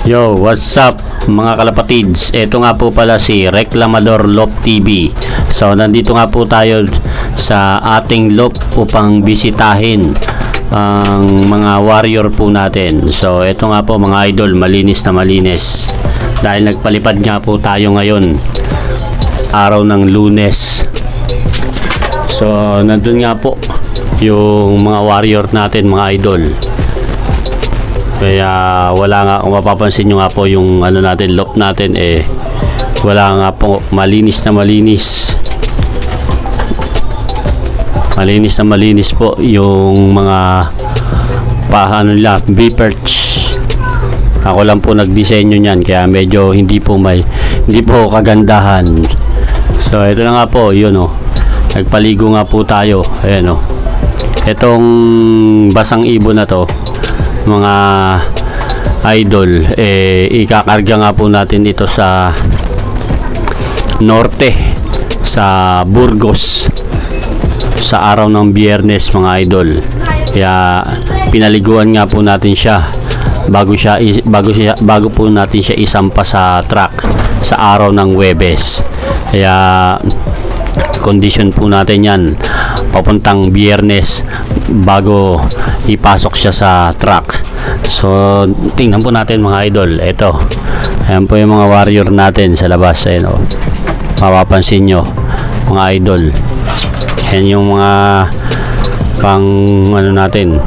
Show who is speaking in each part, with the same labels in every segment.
Speaker 1: Yo, what's up mga kalapatids? Ito nga po pala si Reclamador Loop TV. So, nandito nga po tayo sa ating loop upang bisitahin ang mga warrior po natin. So, ito nga po mga idol, malinis na malinis. Dahil nagpalipad nga po tayo ngayon, araw ng Lunes. So, nandun nga po yung mga warrior natin, mga idol. Kaya wala nga, kung mapapansin nyo nga po yung ano natin, loop natin wala nga po, malinis na malinis. Malinis na malinis po yung mga paano nila, B-perch. Ako lang po nagdisenyo niyan, kaya medyo hindi po kagandahan. So ito na nga po, yun nagpaligo nga po tayo. Ayan itong basang ibon na to, mga idol, ikakarga nga po natin ito sa norte, sa Burgos, sa araw ng Biyernes, mga idol. Kaya pinaliguan nga po natin siya bago po natin siya isampa sa truck sa araw ng Huwebes. Kaya condition po natin yan papuntang Biyernes bago ipasok siya sa truck. So tingnan po natin mga idol. Ito, ayan po yung mga warrior natin sa labas. Ayan mapapansin nyo mga idol, ayan yung mga pang ano natin,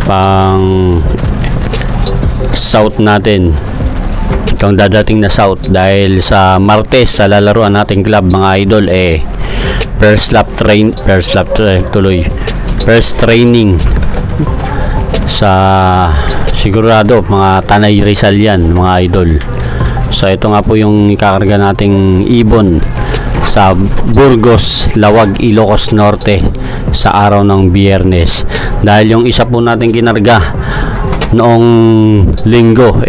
Speaker 1: pang south natin, itong dadating na south. Dahil sa Martes sa lalaruan nating club mga idol, first training sa sigurado mga Tanay Rizal yan mga idol. So ito nga po yung ikakarga nating ibon sa Burgos, Lawag, Ilocos Norte sa araw ng Biyernes. Dahil yung isa po natin kinarga noong linggo,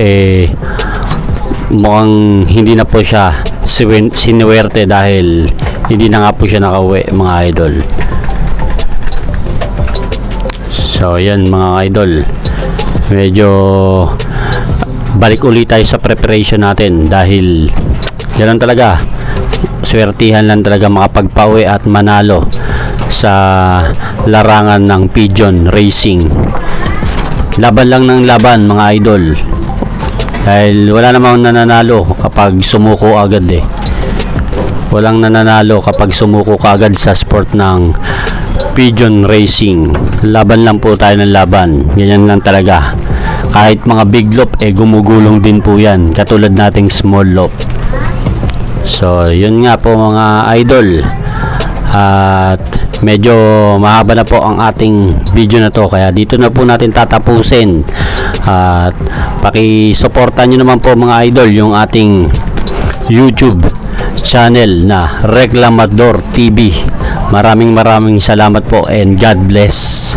Speaker 1: mukhang hindi na po siya sinuwerte dahil hindi na nga po siya nakauwi mga idol. So yan mga idol, medyo balik ulit tayo sa preparation natin dahil yan talaga, swertihan lang talaga makapagpauwi at manalo sa larangan ng pigeon racing. Laban lang ng laban mga idol, dahil wala namang nananalo kapag sumuko agad walang nananalo kapag sumuko ka agad sa sport ng pigeon racing. Laban lang po tayo ng laban, ganyan lang talaga. Kahit mga big loop gumugulong din po yan, katulad nating small loop. So yun nga po mga idol, at medyo mahaba na po ang ating video na to, kaya dito na po natin tatapusin. At paki-suportan nyo naman po mga idol yung ating YouTube channel na Reclamador TV. Maraming salamat po and God bless.